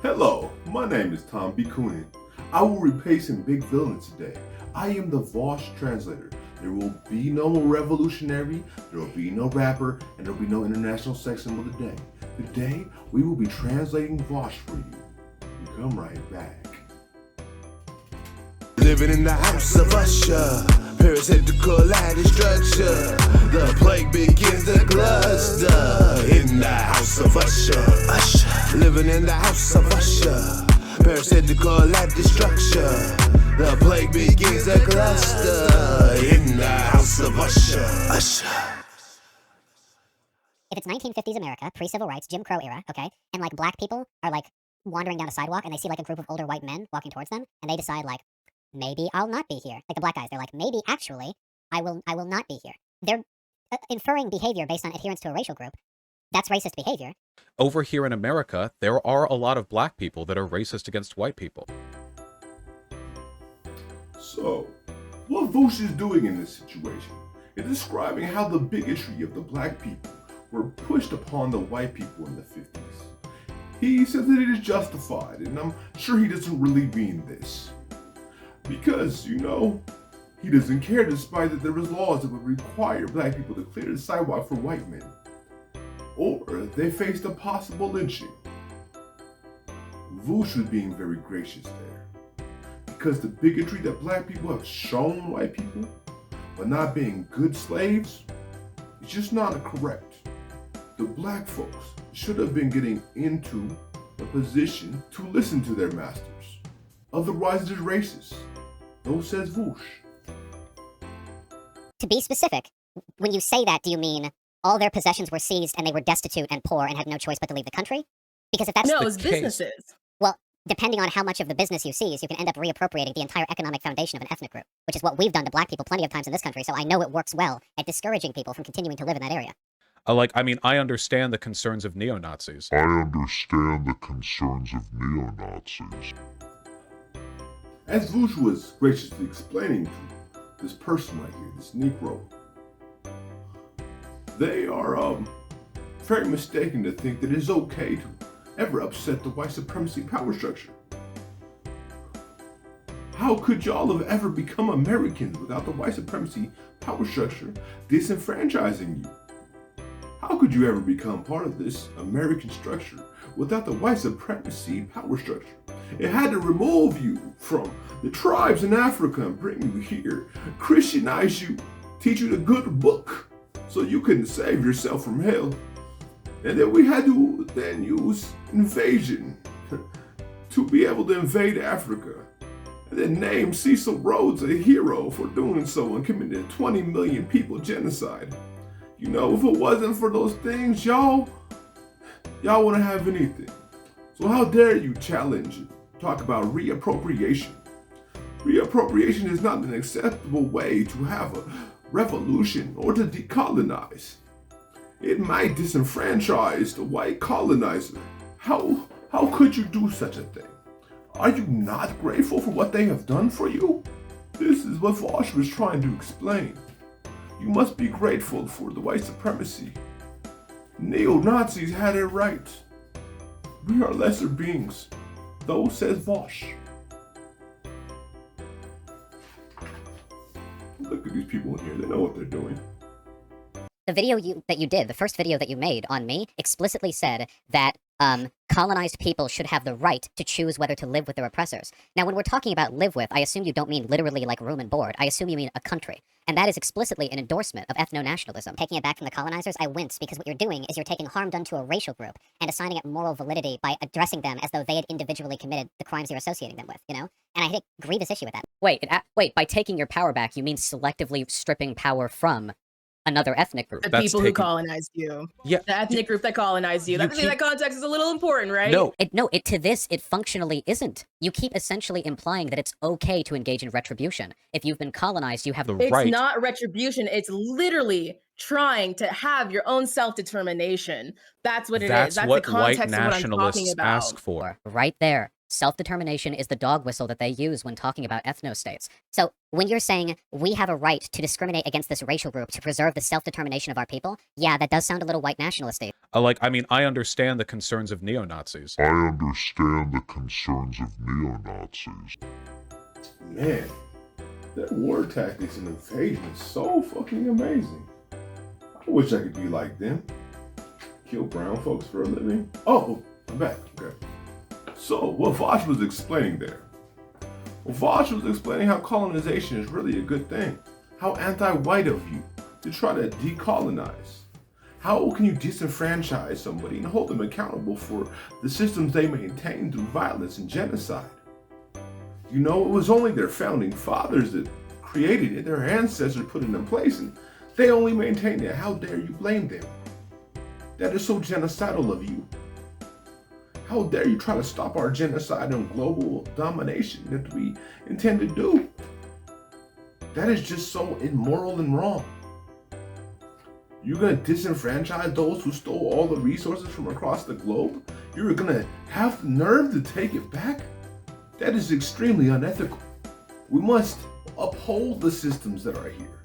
Hello, my name is Tom B. Coonan. I will replace in Big Villainous today. I am the VAUSH translator. There will be no revolutionary, there will be no rapper, and there will be no international sex symbol today. Today, we will be translating VAUSH for you. We come right back. Living in the house of usher, parasitical ladder structure. The plague begins to cluster in the house of usher. Living in the house of usher, parasitical ladder structure. The plague begins to cluster in the house of usher. If it's 1950s America, pre-civil rights, Jim Crow era, okay, and like black people are like wandering down a sidewalk and they see like a group of older white men walking towards them and they decide like, maybe I'll not be here. Like the black guys, they're like, maybe actually I will not be here. They're inferring behavior based on adherence to a racial group. That's racist behavior. Over here in America, there are a lot of black people that are racist against white people. So, what VAUSH is doing in this situation is describing how the bigotry of the black people were pushed upon the white people in the 50s. He says that it is justified, and I'm sure he doesn't really mean this. Because, you know, he doesn't care despite that there was laws that would require black people to clear the sidewalk for white men. Or they faced a possible lynching. VAUSH was being very gracious there. Because the bigotry that black people have shown white people, but not being good slaves, is just not correct. The black folks should have been getting into a position to listen to their masters. Otherwise, it is racist. So says VAUSH. To be specific, when you say that, do you mean all their possessions were seized and they were destitute and poor and had no choice but to leave the country? Because if that's No, the it's case, businesses. well, depending on how much of the business you seize, you can end up reappropriating the entire economic foundation of an ethnic group, which is what we've done to black people plenty of times in this country, so I know it works well at discouraging people from continuing to live in that area. I understand the concerns of neo-Nazis. I understand the concerns of neo-Nazis. As VAUSH was graciously explaining to this person right here, this Negro, they are very mistaken to think that it's okay to ever upset the white supremacy power structure. How could y'all have ever become Americans without the white supremacy power structure disenfranchising you? How could you ever become part of this American structure without the white supremacy power structure? It had to remove you from the tribes in Africa and bring you here, Christianize you, teach you the good book so you can save yourself from hell. And then we had to then use invasion to be able to invade Africa. And then name Cecil Rhodes a hero for doing so and committing 20 million people genocide. You know, if it wasn't for those things, y'all wouldn't have anything. So how dare you challenge and talk about reappropriation? Reappropriation is not an acceptable way to have a revolution or to decolonize. It might disenfranchise the white colonizer. How could you do such a thing? Are you not grateful for what they have done for you? This is what VAUSH was trying to explain. You must be grateful for the white supremacy. Neo-Nazis had it right. We are lesser beings. Those says VAUSH. Look at these people in here. They know what they're doing. The video that you did, the first video that you made on me, explicitly said that colonized people should have the right to choose whether to live with their oppressors. Now, when we're talking about live with, I assume you don't mean literally like room and board. I assume you mean a country. And that is explicitly an endorsement of ethnonationalism. Taking it back from the colonizers, I wince because what you're doing is you're taking harm done to a racial group and assigning it moral validity by addressing them as though they had individually committed the crimes you're associating them with, you know? And I had a grievous issue with that. Wait, by taking your power back, you mean selectively stripping power from another ethnic group. The people who colonized you. Yeah. The ethnic group that colonized you. That context is a little important, right? It functionally isn't. You keep essentially implying that it's okay to engage in retribution. If you've been colonized, you have the right. It's not retribution. It's literally trying to have your own self-determination. That's what it is. That's what the context white of what I'm talking nationalists about. ask for. Right there. Self-determination is the dog whistle that they use when talking about ethnostates. So when you're saying we have a right to discriminate against this racial group to preserve the self-determination of our people, yeah, that does sound a little white nationalist-y. I understand the concerns of neo-Nazis. I understand the concerns of neo-Nazis. Man, that war tactics and invasion is so fucking amazing. I wish I could be like them. Kill brown folks for a living. Oh, I'm back. Okay. So, what VAUSH was explaining there? Well, VAUSH was explaining how colonization is really a good thing. How anti-white of you to try to decolonize. How can you disenfranchise somebody and hold them accountable for the systems they maintain through violence and genocide? You know, it was only their founding fathers that created it, their ancestors put it in place, and they only maintained it. How dare you blame them? That is so genocidal of you. How dare you try to stop our genocide and global domination that we intend to do? That is just so immoral and wrong. You're gonna disenfranchise those who stole all the resources from across the globe? You're gonna have the nerve to take it back? That is extremely unethical. We must uphold the systems that are here.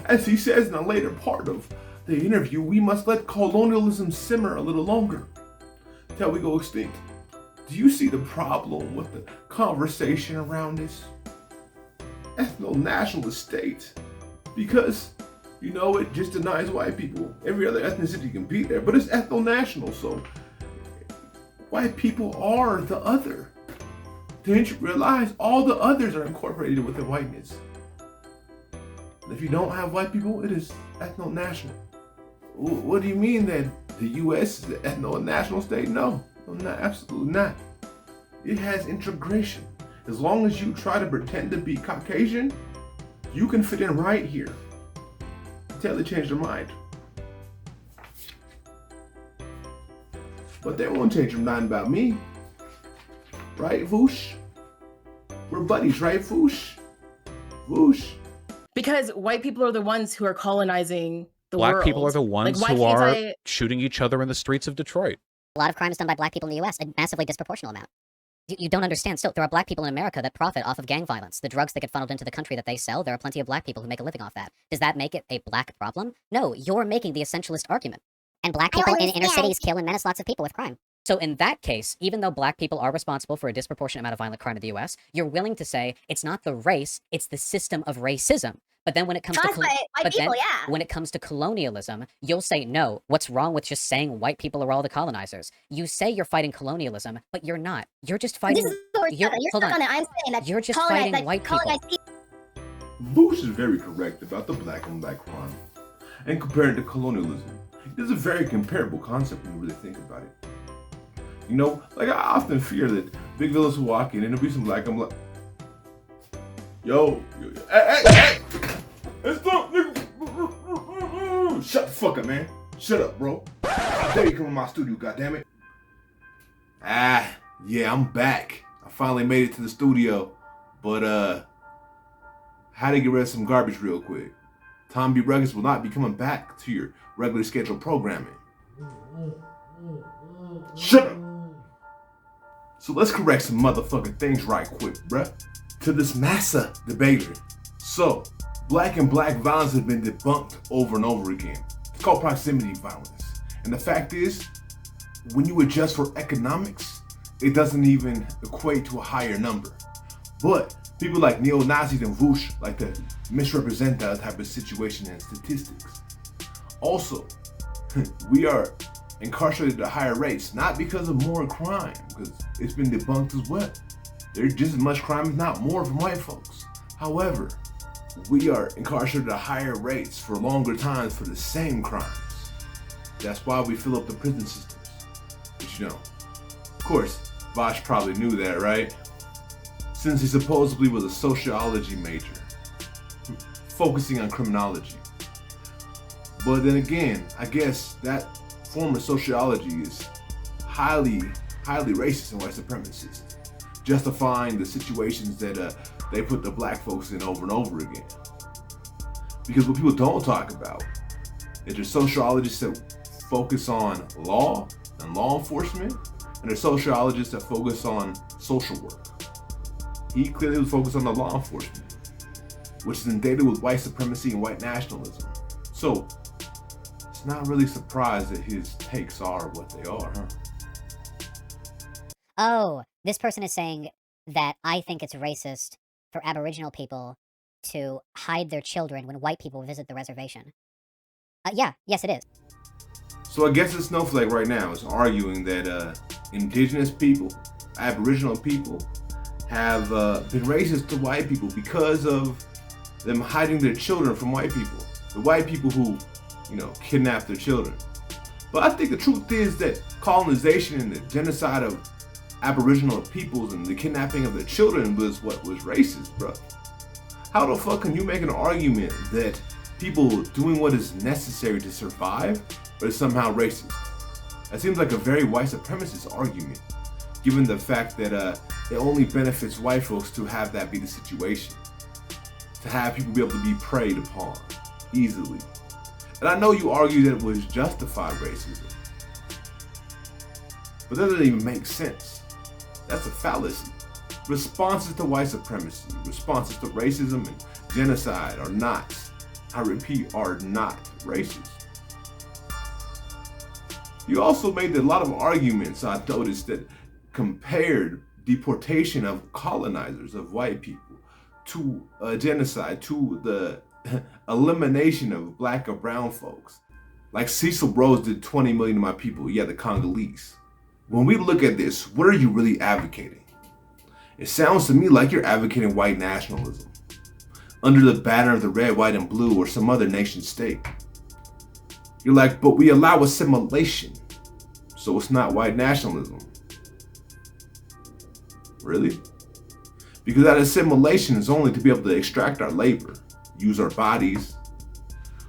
As he says in a later part of the interview, we must let colonialism simmer a little longer till we go extinct. Do you see the problem with the conversation around this ethno-nationalist state? Because, you know, it just denies white people. Every other ethnicity can be there, but it's ethno-national, so white people are the other. Didn't you realize all the others are incorporated within whiteness? And if you don't have white people, it is ethno-national. What do you mean that the U.S. is an ethno-national state? No, absolutely not. It has integration. As long as you try to pretend to be Caucasian, you can fit in right here until they change their mind. But they won't change their mind about me. Right, Voosh? We're buddies, right, Voosh? Voosh? Because white people are the ones who are colonizing the Black world. people are the ones Like, who why are can't shooting each other in the streets of Detroit. A lot of crime is done by black people in the US, a massively disproportional amount. You don't understand. Still, there are black people in America that profit off of gang violence. The drugs that get funneled into the country that they sell, there are plenty of black people who make a living off that. Does that make it a black problem? No, you're making the essentialist argument. And black people in inner cities kill and menace lots of people with crime. So in that case, even though black people are responsible for a disproportionate amount of violent crime in the US, you're willing to say it's not the race, it's the system of racism. But then when it comes when it comes to colonialism, you'll say, no, what's wrong with just saying white people are all the colonizers? You say you're fighting colonialism, but you're not. You're just fighting... Hold on. I'm saying that you're just fighting white people. Voosh is very correct about the black on black crime and comparing it to colonialism. It is a very comparable concept when you really think about it. You know, like I often fear that big villains will walk in and there'll be some black, I'm like, yo, hey, it's shut the fuck up, man. Shut up, bro. How dare you come in my studio, goddammit. Yeah, I'm back. I finally made it to the studio, but had to get rid of some garbage real quick. Tom B. Ruggers will not be coming back to your regular scheduled programming. Shut up! So let's correct some motherfucking things right quick, bruh. To this massa debater. So, black and black violence has been debunked over and over again. It's called proximity violence. And the fact is, when you adjust for economics, it doesn't even equate to a higher number. But people like neo-Nazis and VAUSH like to misrepresent that type of situation and statistics. Also, we are incarcerated at higher rates, not because of more crime, because it's been debunked as well. There's just as much crime, if not more, from white folks. However, we are incarcerated at higher rates for longer times for the same crimes. That's why we fill up the prison systems. But you know, of course, VAUSH probably knew that, right? Since he supposedly was a sociology major, focusing on criminology. But then again, I guess that form of sociology is highly racist and white supremacist, justifying the situations that they put the black folks in over and over again. Because what people don't talk about is there's sociologists that focus on law and law enforcement, and a sociologist that focused on social work. He clearly was focused on the law enforcement, which is inundated with white supremacy and white nationalism. So it's not really surprised that his takes are what they are, huh? Oh, this person is saying that I think it's racist for Aboriginal people to hide their children when white people visit the reservation. Yes, it is. So I guess the snowflake right now is arguing that indigenous people, Aboriginal people, have been racist to white people because of them hiding their children from white people. The white people who, kidnap their children. But I think the truth is that colonization and the genocide of Aboriginal peoples and the kidnapping of their children was what was racist, bro. How the fuck can you make an argument that people doing what is necessary to survive, but is somehow racist? That seems like a very white supremacist argument, given the fact that it only benefits white folks to have that be the situation. To have people be able to be preyed upon easily. And I know you argue that it was justified racism, but that doesn't even make sense. That's a fallacy. Responses to white supremacy, responses to racism and genocide are not, I repeat, are not racist. You also made a lot of arguments, I noticed, that compared deportation of colonizers, of white people, to genocide, to the elimination of black or brown folks. Like Cecil Rhodes did 20 million of my people, the Congolese. When we look at this, what are you really advocating? It sounds to me like you're advocating white nationalism, under the banner of the red, white, and blue, or some other nation state. You're like, but we allow assimilation, so it's not white nationalism. Really? Because that assimilation is only to be able to extract our labor, use our bodies.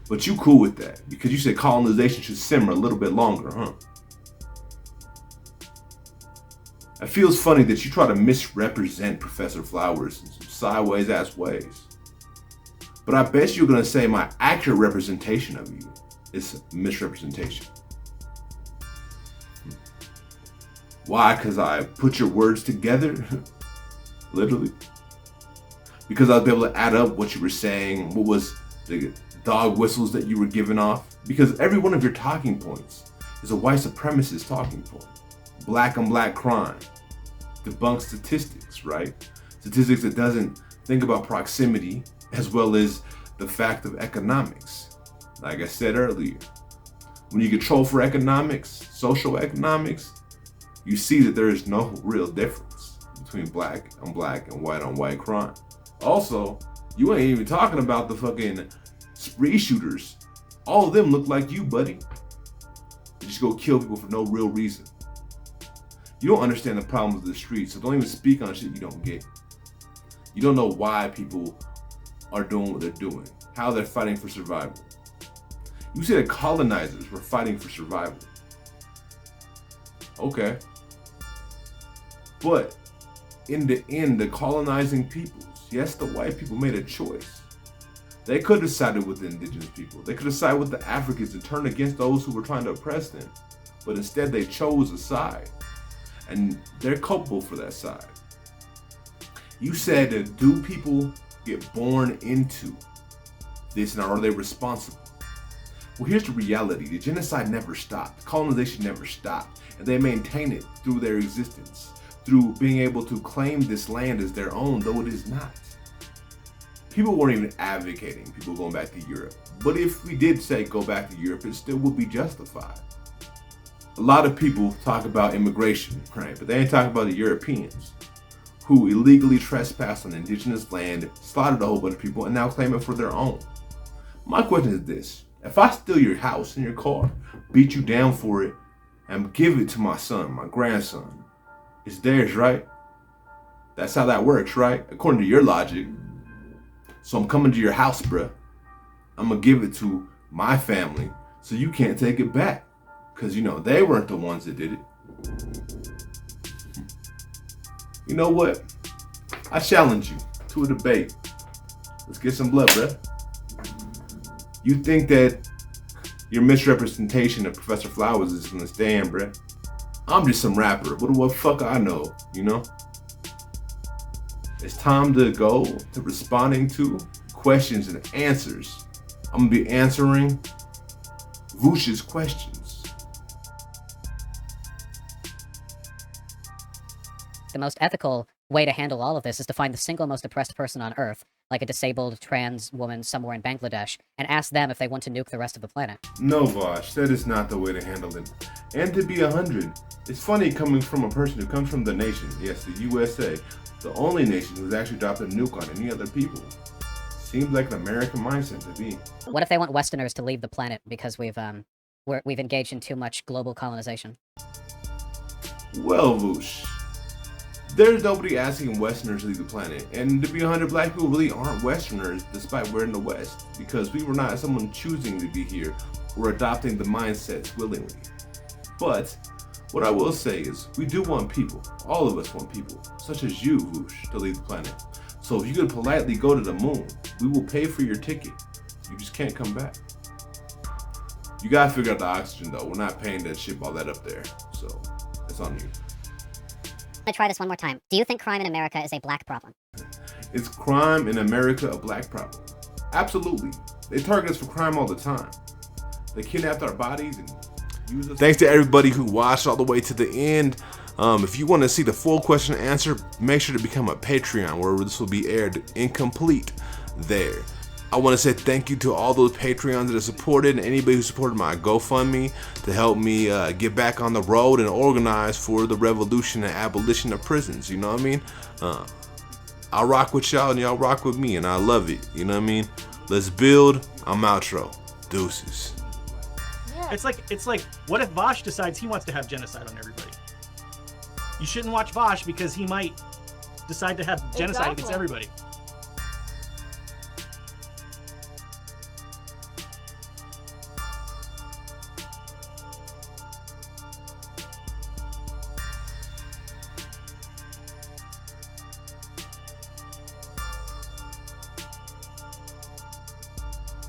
But you cool with that, because you said colonization should simmer a little bit longer, huh? It feels funny that you try to misrepresent Professor Flowers in some sideways ass ways. But I bet you're gonna say my accurate representation of you is misrepresentation. Why? Because I put your words together? Literally. Because I'll be able to add up what you were saying, what was the dog whistles that you were giving off. Because every one of your talking points is a white supremacist talking point. Black on black crime, debunk statistics, right? Statistics that doesn't think about proximity as well as the fact of economics. Like I said earlier, when you control for economics, social economics, you see that there is no real difference between black on black and white on white crime. Also, you ain't even talking about the fucking spree shooters. All of them look like you, buddy. They just go kill people for no real reason. You don't understand the problems of the streets, so don't even speak on shit you don't get. You don't know why people are doing what they're doing, how they're fighting for survival. You say that colonizers were fighting for survival. Okay. But in the end, the colonizing peoples, yes, the white people made a choice. They could have sided with the indigenous people. They could have sided with the Africans and turned against those who were trying to oppress them. But instead, they chose a side. And they're culpable for that side. You said that do people get born into this and are they responsible? Well, here's the reality. The genocide never stopped. Colonization never stopped. And they maintain it through their existence, through being able to claim this land as their own, though it is not. People weren't even advocating people going back to Europe. But if we did say go back to Europe, it still would be justified. A lot of people talk about immigration, right? But they ain't talking about the Europeans who illegally trespassed on indigenous land, slaughtered a whole bunch of people, and now claim it for their own. My question is this. If I steal your house and your car, beat you down for it, and give it to my son, my grandson, it's theirs, right? That's how that works, right? According to your logic. So I'm coming to your house, bruh. I'm gonna give it to my family, so you can't take it back. Because, they weren't the ones that did it. You know what? I challenge you to a debate. Let's get some blood, bruh. You think that your misrepresentation of Professor Flowers is going to stand, bruh? I'm just some rapper. What the fuck I know, you know? It's time to go to responding to questions and answers. I'm gonna be answering Voosh's questions. The most ethical way to handle all of this is to find the single most oppressed person on Earth, like a disabled trans woman somewhere in Bangladesh, and ask them if they want to nuke the rest of the planet. No, Vaush, that is not the way to handle it. And to be 100, it's funny coming from a person who comes from the nation, yes, the USA, the only nation who's actually dropped a nuke on any other people. Seems like an American mindset to me. What if they want Westerners to leave the planet because we've engaged in too much global colonization? Well, Voosh, there's nobody asking Westerners to leave the planet. And to be 100, black people really aren't Westerners despite we're in the West, because we were not someone choosing to be here or adopting the mindsets willingly. But what I will say is we do want people, all of us want people, such as you, Voosh, to leave the planet. So if you could politely go to the moon, we will pay for your ticket. You just can't come back. You gotta figure out the oxygen though. We're not paying that ship all that up there. So it's on you. I'm gonna try this one more time. Do you think crime in America is a black problem? Is crime in America a black problem? Absolutely. They target us for crime all the time. They kidnapped our bodies and use us. Thanks to everybody who watched all the way to the end. If you want to see the full question and answer, make sure to become a Patreon where this will be aired incomplete there. I want to say thank you to all those Patreons that have supported and anybody who supported my GoFundMe to help me get back on the road and organize for the revolution and abolition of prisons. You know what I mean? I rock with y'all and y'all rock with me, and I love it. You know what I mean? Let's build. I'm outro. Deuces. Yeah. It's like, what if VAUSH decides he wants to have genocide on everybody? You shouldn't watch VAUSH because he might decide to have genocide against everybody.